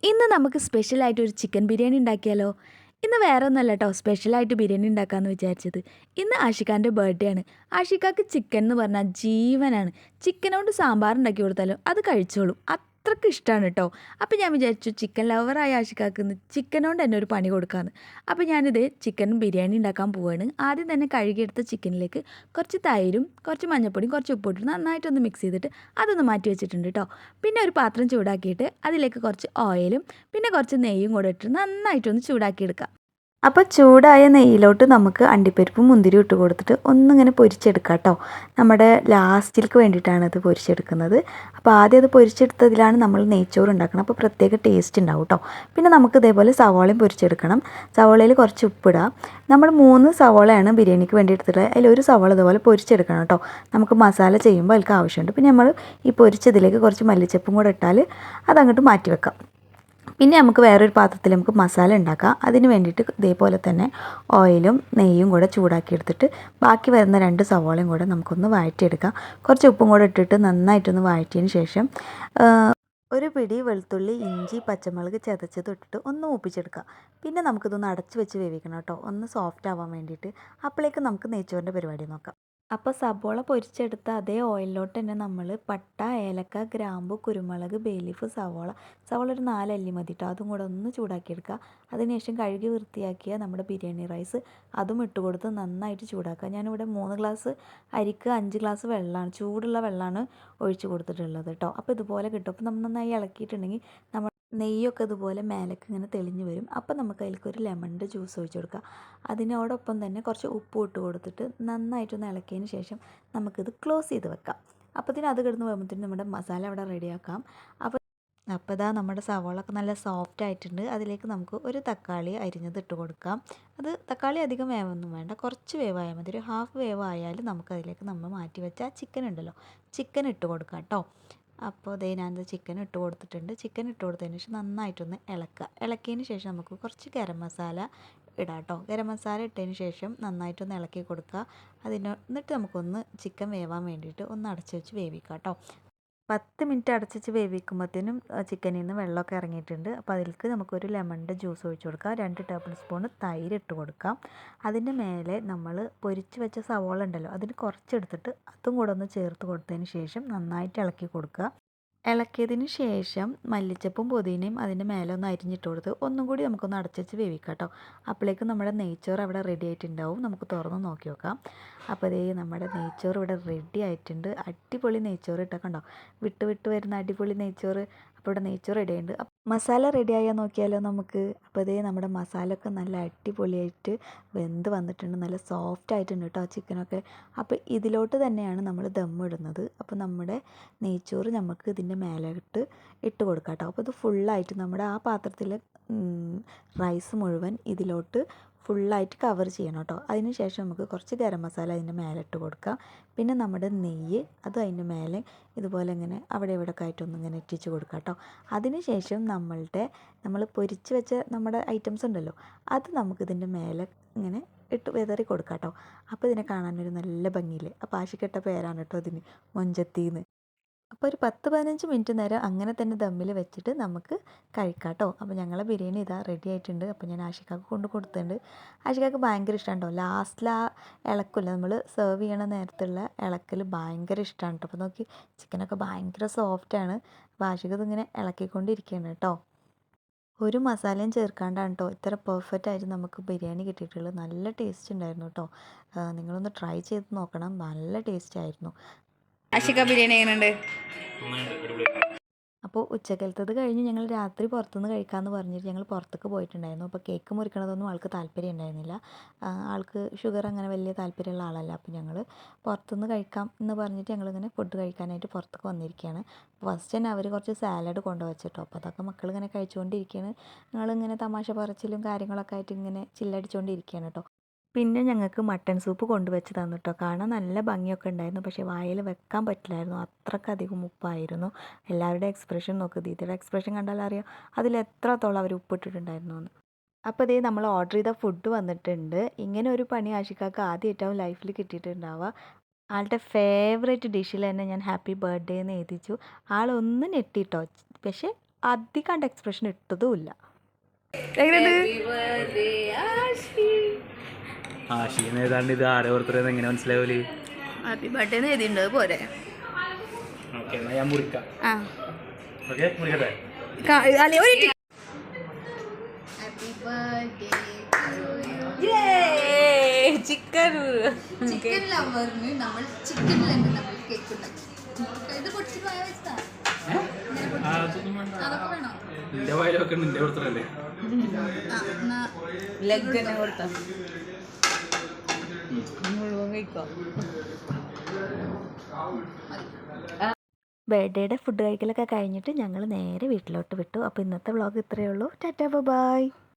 ഇന്ന് നമുക്ക് സ്പെഷ്യലായിട്ട് ഒരു ചിക്കൻ ബിരിയാണി ഉണ്ടാക്കിയാലോ? ഇന്ന് വേറെ ഒന്നുമല്ല കേട്ടോ, സ്പെഷ്യലായിട്ട് ബിരിയാണി ഉണ്ടാക്കാമെന്ന് വിചാരിച്ചത്. ഇന്ന് ആഷിഖാൻ്റെ ബർത്ത്ഡേ ആണ്. ആഷിഖാക്ക് ചിക്കൻ എന്ന് പറഞ്ഞാൽ ജീവനാണ്. ചിക്കനോണ്ട് സാമ്പാർ ഉണ്ടാക്കി കൊടുത്താലും അത് കഴിച്ചോളും. അത്രയ്ക്ക് ഇഷ്ടമാണ് കേട്ടോ. അപ്പോൾ ഞാൻ വിചാരിച്ചു ചിക്കൻ ലവറായ ആഷിഖാക്ക് ഇന്ന് ചിക്കനോണ്ട് തന്നെ ഒരു പണി കൊടുക്കാമെന്ന്. അപ്പോൾ ഞാനിത് ചിക്കൻ ബിരിയാണി ഉണ്ടാക്കാൻ പോവുകയാണ്. ആദ്യം തന്നെ കഴുകിയെടുത്ത ചിക്കനിലേക്ക് കുറച്ച് തൈരും കുറച്ച് മഞ്ഞൾപ്പൊടിയും കുറച്ച് ഉപ്പിട്ട് നന്നായിട്ടൊന്ന് മിക്സ് ചെയ്തിട്ട് അതൊന്ന് മാറ്റി വെച്ചിട്ടുണ്ട് കേട്ടോ. പിന്നെ ഒരു പാത്രം ചൂടാക്കിയിട്ട് അതിലേക്ക് കുറച്ച് ഓയിലും പിന്നെ കുറച്ച് നെയ്യും കൂടെ ഇട്ട് നന്നായിട്ടൊന്ന് ചൂടാക്കിയെടുക്കാം. അപ്പോൾ ചൂടായ നെയ്യിലോട്ട് നമുക്ക് അണ്ടിപ്പരിപ്പും മുന്തിരിയും ഇട്ട് കൊടുത്തിട്ട് ഒന്നിങ്ങനെ പൊരിച്ചെടുക്കാം കേട്ടോ. നമ്മുടെ ലാസ്റ്റിലേക്ക് വേണ്ടിയിട്ടാണ് ഇത് പൊരിച്ചെടുക്കുന്നത്. അപ്പോൾ ആദ്യം അത് പൊരിച്ചെടുത്തതിലാണ് നമ്മൾ നെയ്ച്ചോറ് ഉണ്ടാക്കണം. അപ്പോൾ പ്രത്യേക ടേസ്റ്റ് ഉണ്ടാവും കേട്ടോ. പിന്നെ നമുക്ക് ഇതേപോലെ സവോളയും പൊരിച്ചെടുക്കണം. സവോളയിൽ കുറച്ച് ഉപ്പിടുക. നമ്മൾ 3 സവോളയാണ് ബിരിയാണിക്ക് വേണ്ടി എടുത്തിട്ടുള്ളത്. അതിലൊരു സവോള ഇതുപോലെ പൊരിച്ചെടുക്കണം കേട്ടോ. നമുക്ക് മസാല ചെയ്യുമ്പോൾ അതിലേക്ക് ആവശ്യമുണ്ട്. പിന്നെ നമ്മൾ ഈ പൊരിച്ചതിലേക്ക് കുറച്ച് മല്ലിച്ചപ്പും കൂടെ ഇട്ടാൽ അതങ്ങോട്ട് മാറ്റി വെക്കാം. പിന്നെ നമുക്ക് വേറൊരു പാത്രത്തിൽ നമുക്ക് മസാല ഉണ്ടാക്കാം. അതിന് വേണ്ടിയിട്ട് ഇതേപോലെ തന്നെ ഓയിലും നെയ്യും കൂടെ ചൂടാക്കി എടുത്തിട്ട് ബാക്കി വരുന്ന 2 സവോളയും കൂടെ നമുക്കൊന്ന് വഴറ്റിയെടുക്കാം. കുറച്ച് ഉപ്പും കൂടെ ഇട്ടിട്ട് നന്നായിട്ടൊന്ന് വഴറ്റിയതിന് ശേഷം ഒരു പിടി വെളുത്തുള്ളി, ഇഞ്ചി, പച്ചമുളക് ചതച്ചത് ഇട്ടിട്ട് ഒന്ന് മൂപ്പിച്ചെടുക്കുക. പിന്നെ നമുക്കിതൊന്ന് അടച്ച് വെച്ച് വേവിക്കണം കേട്ടോ, ഒന്ന് സോഫ്റ്റ് ആവാൻ വേണ്ടിയിട്ട്. അപ്പോഴേക്കും നമുക്ക് നെയ്ച്ചോറിൻ്റെ പരിപാടി നോക്കാം. അപ്പോൾ സബോള പൊരിച്ചെടുത്ത അതേ ഓയിലിലോട്ട് തന്നെ നമ്മൾ പട്ട, ഏലക്ക, ഗ്രാമ്പു, കുരുമുളക്, ബേ ലീഫ്, സവോള ഒരു 4 അല്ലി മതി കേട്ടോ. അതും കൂടെ ഒന്ന് ചൂടാക്കിയെടുക്കുക. അതിനുശേഷം കഴുകി വൃത്തിയാക്കിയ നമ്മുടെ ബിരിയാണി റൈസ് അതും ഇട്ട് കൊടുത്ത് നന്നായിട്ട് ചൂടാക്കുക. ഞാനിവിടെ 3 ഗ്ലാസ് അരിക്ക് 5 ഗ്ലാസ് വെള്ളമാണ്, ചൂടുള്ള വെള്ളമാണ് ഒഴിച്ച് കൊടുത്തിട്ടുള്ളത് കേട്ടോ. അപ്പോൾ ഇതുപോലെ കിട്ടും. അപ്പോൾ നമ്മൾ നന്നായി ഇളക്കിയിട്ടുണ്ടെങ്കിൽ നമ്മൾ നെയ്യൊക്കെ ഇതുപോലെ മേലേക്ക് ഇങ്ങനെ തെളിഞ്ഞ് വരും. അപ്പോൾ നമുക്ക് അതിലേക്ക് ഒരു ലെമണിൻ്റെ ജ്യൂസ് ഒഴിച്ച് കൊടുക്കുക. അതിനോടൊപ്പം തന്നെ കുറച്ച് ഉപ്പ് ഇട്ട് കൊടുത്തിട്ട് നന്നായിട്ടൊന്ന് ഇളക്കിയതിന് ശേഷം നമുക്കിത് ക്ലോസ് ചെയ്ത് വെക്കാം. അപ്പോഴത്തേനും അത് കിടന്ന് വരുമ്പോഴത്തേനും നമ്മുടെ മസാല അവിടെ റെഡിയാക്കാം. അപ്പോൾ ഇതാ നമ്മുടെ സവാളൊക്കെ നല്ല സോഫ്റ്റ് ആയിട്ടുണ്ട്. അതിലേക്ക് നമുക്ക് ഒരു തക്കാളി അരിഞ്ഞത് ഇട്ട് കൊടുക്കാം. അത് തക്കാളി അധികം വേവൊന്നും വേണ്ട, കുറച്ച് വേവായാൽ മതി. ഒരു ഹാഫ് വേവ് ആയാലും നമുക്ക് അതിലേക്ക് നമ്മൾ മാറ്റി വെച്ച ചിക്കൻ ഉണ്ടല്ലോ, ചിക്കൻ ഇട്ട് കൊടുക്കാം കേട്ടോ. അപ്പോൾ ദേ ഞാനത് ചിക്കൻ ഇട്ട് കൊടുത്തിട്ടുണ്ട്. ചിക്കൻ ഇട്ട് കൊടുത്തതിന് ശേഷം നന്നായിട്ടൊന്ന് ഇളക്കുക. ഇളക്കിയതിന് ശേഷം നമുക്ക് കുറച്ച് ഗരം മസാല ഇടാം കേട്ടോ. ഗരം മസാല ഇട്ടതിന് ശേഷം നന്നായിട്ടൊന്ന് ഇളക്കി കൊടുക്കുക. എന്നിട്ട് നമുക്കൊന്ന് ചിക്കൻ വേവാൻ വേണ്ടിയിട്ട് ഒന്ന് അടച്ച് വെച്ച് വേവിക്കാം കേട്ടോ. 10 മിനിറ്റ് അടച്ച് വെച്ച് വേവിക്കുമ്പോഴത്തേനും ചിക്കനിൽ നിന്ന് വെള്ളമൊക്കെ ഇറങ്ങിയിട്ടുണ്ട്. അപ്പോൾ അതിലേക്ക് നമുക്കൊരു ലെമണിൻ്റെ ജ്യൂസ് ഒഴിച്ച് കൊടുക്കാം. 2 ടേബിൾ സ്പൂൺ തൈര് ഇട്ട് കൊടുക്കാം. അതിൻ്റെ മേലെ നമ്മൾ പൊരിച്ച് വെച്ച സവോള ഉണ്ടല്ലോ, അതിന് കുറച്ചെടുത്തിട്ട് അതും കൂടെ ഒന്ന് ചേർത്ത് കൊടുത്തതിന് ശേഷം നന്നായിട്ട് ഇളക്കി കൊടുക്കുക. ഇളക്കിയതിന് ശേഷം മല്ലിച്ചപ്പും പുതിനയും അതിൻ്റെ മേലെ ഒന്ന് അരിഞ്ഞിട്ട് കൊടുത്ത് ഒന്നും കൂടി നമുക്കൊന്ന് അടച്ച് വെച്ച് വേവിക്കാം കേട്ടോ. അപ്പോഴേക്കും നമ്മുടെ നെയ്ച്ചോറ് അവിടെ റെഡി ആയിട്ടുണ്ടാവും. നമുക്ക് തുറന്ന് നോക്കി നോക്കാം. അപ്പോൾ ഇതേ നമ്മുടെ നെയ്ച്ചോറ് ഇവിടെ റെഡി ആയിട്ടുണ്ട്. അടിപൊളി നെയ്ച്ചോറ് ഇട്ടൊക്കെ ഉണ്ടോ, വിട്ട് വിട്ട് വരുന്ന അടിപൊളി നെയ്ച്ചോറ്. അപ്പോൾ ഇവിടെ നെയ്ച്ചോറ് റെഡി ആയിട്ടുണ്ട്. മസാല റെഡി ആയാൽ നോക്കിയാലോ നമുക്ക്. അപ്പോൾ ഇതേ നമ്മുടെ മസാല ഒക്കെ നല്ല അടിപൊളിയായിട്ട് വെന്ത് വന്നിട്ടുണ്ട്. നല്ല സോഫ്റ്റ് ആയിട്ടുണ്ട് കേട്ടോ ചിക്കനൊക്കെ. അപ്പോൾ ഇതിലോട്ട് തന്നെയാണ് നമ്മൾ ദം ഇടുന്നത്. അപ്പോൾ നമ്മുടെ നെയ്ച്ചോറ് നമുക്ക് ഇതിൻ്റെ മേലോട്ട് ഇട്ട് കൊടുക്കാം കേട്ടോ. അപ്പോൾ ഇത് ഫുള്ളായിട്ട് നമ്മുടെ ആ പാത്രത്തിൽ റൈസ് മുഴുവൻ ഇതിലോട്ട് ഫുള്ളായിട്ട് കവർ ചെയ്യണം കേട്ടോ. അതിന് ശേഷം നമുക്ക് കുറച്ച് ഗരം മസാല അതിൻ്റെ മേലെ ഇട്ട് കൊടുക്കാം. പിന്നെ നമ്മുടെ നെയ്യ് അത് അതിൻ്റെ മേലെ ഇതുപോലെ ഇങ്ങനെ അവിടെ ഇവിടെയൊക്കെ ആയിട്ടൊന്ന് ഇങ്ങനെ ഇട്ടിച്ച് കൊടുക്കാം കേട്ടോ. അതിന് ശേഷം നമ്മൾ പൊരിച്ച് വെച്ച നമ്മുടെ ഐറ്റംസ് ഉണ്ടല്ലോ, അത് നമുക്കിതിൻ്റെ മേലെ ഇങ്ങനെ ഇട്ട് വിതറി കൊടുക്കാം കേട്ടോ. അപ്പോൾ ഇതിനെ കാണാനൊരു നല്ല ഭംഗിയില്ലേ. അപ്പോൾ ആഷിക്കിട്ട പേരാണ് കേട്ടോ ഇതിന്, മൊഞ്ചത്തിന്ന്. അപ്പോൾ ഒരു 10-15 മിനിറ്റ് നേരം അങ്ങനെ തന്നെ ദമ്മിൽ വെച്ചിട്ട് നമുക്ക് കഴിക്കാം കേട്ടോ. അപ്പോൾ ഞങ്ങളെ ബിരിയാണി ഇതാ റെഡി ആയിട്ടുണ്ട്. അപ്പോൾ ഞാൻ ആഷിക്കാക്ക് കൊണ്ട് കൊടുത്തിട്ടുണ്ട്. ആഷിക്കാക്ക് ഭയങ്കര ഇഷ്ടമാണ് കേട്ടോ. ലാസ്റ്റിൽ ആ ഇളക്കില്ല, നമ്മൾ സെർവ് ചെയ്യണ നേരത്തുള്ള ഇളക്കൽ ഭയങ്കര ഇഷ്ടമാണ് കേട്ടോ. അപ്പോൾ നോക്കി ചിക്കനൊക്കെ ഭയങ്കര സോഫ്റ്റാണ്. അപ്പോൾ ആഷിക്ക് ഇതിങ്ങനെ ഇളക്കിക്കൊണ്ടിരിക്കുകയാണ് കേട്ടോ. ഒരു മസാലയും ചേർക്കാണ്ടാണ് കേട്ടോ ഇത്ര പെർഫെക്റ്റ് ആയിട്ട് നമുക്ക് ബിരിയാണി കിട്ടിയിട്ടുള്ളത്. നല്ല ടേസ്റ്റ് ഉണ്ടായിരുന്നു കേട്ടോ. നിങ്ങളൊന്ന് ട്രൈ ചെയ്ത് നോക്കണം, നല്ല ടേസ്റ്റ് ആയിരുന്നു. ആഷിക ബിരിയാണി എങ്ങനെയുണ്ട്? അപ്പോൾ ഉച്ചക്കലത്തത് കഴിഞ്ഞ് ഞങ്ങൾ രാത്രി പുറത്തുനിന്ന് കഴിക്കാമെന്ന് പറഞ്ഞിട്ട് ഞങ്ങൾ പുറത്തേക്ക് പോയിട്ടുണ്ടായിരുന്നു. അപ്പോൾ കേക്ക് മുറിക്കണതൊന്നും ആൾക്ക് താല്പര്യം ഉണ്ടായിരുന്നില്ല. ആൾക്ക് ഷുഗർ അങ്ങനെ വലിയ താല്പര്യമുള്ള ആളല്ല. അപ്പോൾ ഞങ്ങൾ പുറത്തുനിന്ന് കഴിക്കാം എന്ന് പറഞ്ഞിട്ട് ഞങ്ങളിങ്ങനെ ഫുഡ് കഴിക്കാനായിട്ട് പുറത്തേക്ക് വന്നിരിക്കുകയാണ്. ഫസ്റ്റ് തന്നെ അവർ കുറച്ച് സാലഡ് കൊണ്ടുവച്ചിട്ടോ. അപ്പോൾ അതൊക്കെ മക്കളിങ്ങനെ കഴിച്ചുകൊണ്ടിരിക്കുകയാണ്. ഞങ്ങളിങ്ങനെ തമാശ പറച്ചിലും കാര്യങ്ങളൊക്കെ ആയിട്ട് ഇങ്ങനെ ചില്ലടിച്ചുകൊണ്ടിരിക്കുകയാണ് കേട്ടോ. പിന്നെ ഞങ്ങൾക്ക് മട്ടൺ സൂപ്പ് കൊണ്ടുവച്ച് തന്നു കേട്ടോ. കാണാൻ നല്ല ഭംഗിയൊക്കെ ഉണ്ടായിരുന്നു, പക്ഷേ വായിൽ വെക്കാൻ പറ്റില്ലായിരുന്നു, അത്രക്കധികം ഉപ്പായിരുന്നു. എല്ലാവരുടെ എക്സ്പ്രഷൻ നോക്ക്, ദീദിയുടെ എക്സ്പ്രഷൻ കണ്ടാൽ അറിയാം അതിൽ എത്രത്തോളം അവർ ഉപ്പിട്ടിട്ടുണ്ടായിരുന്നു എന്ന്. അപ്പോൾ ഇതേ നമ്മൾ ഓർഡർ ചെയ്ത ഫുഡ് വന്നിട്ടുണ്ട്. ഇങ്ങനെ ഒരു പണി ആഷിക്കാക്ക് ആദ്യമായിട്ടാവും ലൈഫിൽ കിട്ടിയിട്ടുണ്ടാവുക. ആളുടെ ഫേവറേറ്റ് ഡിഷിൽ തന്നെ ഞാൻ ഹാപ്പി ബർത്ത്ഡേ എന്ന് എഴുതിച്ചു. ആളൊന്ന് ഞെട്ടിട്ടോ, പക്ഷേ അധികം കണ്ട എക്സ്പ്രഷൻ ഇട്ടതുമില്ല. ആഷിന്ന് ഏതാണ്ട് ഇത് ആരെ ഓർത്തരെന്ന് എങ്ങനെ മനസ്സിലാവൂലേ? ഹാപ്പി ബർത്ത്ഡേ എഴുതിണ്ട് പോരെ. ഓക്കെ, എന്നാൽ ഞാൻ മുറിക്കാം. ആ ഓക്കെ, മുറിക്കട്ടെ. അല്ലെ ഒരു ചിക്കൻ ചിക്കൻ ലവറിന് നമ്മൾ ചിക്കൻ തന്നെ നമ്മൾ കേക്ക് ഉണ്ടാക്കി. ഇത് പൊട്ടിച്ച് പോയ വെച്ചാ അതൊക്കെ വേണോ? നിന്റെ വായിലൊക്കെ നിന്റെ ഓർത്തരല്ലേ? ലെഗ് തന്നെ കൊടുത്താ കഴിക്കോ? ബർത്ത്ഡേയുടെ ഫുഡ് കഴിക്കലൊക്കെ കഴിഞ്ഞിട്ട് ഞങ്ങൾ നേരെ വീട്ടിലോട്ട് വിട്ടു. അപ്പോൾ ഇന്നത്തെ വ്ളോഗ് ഇത്രയേ ഉള്ളൂ. Tata bye.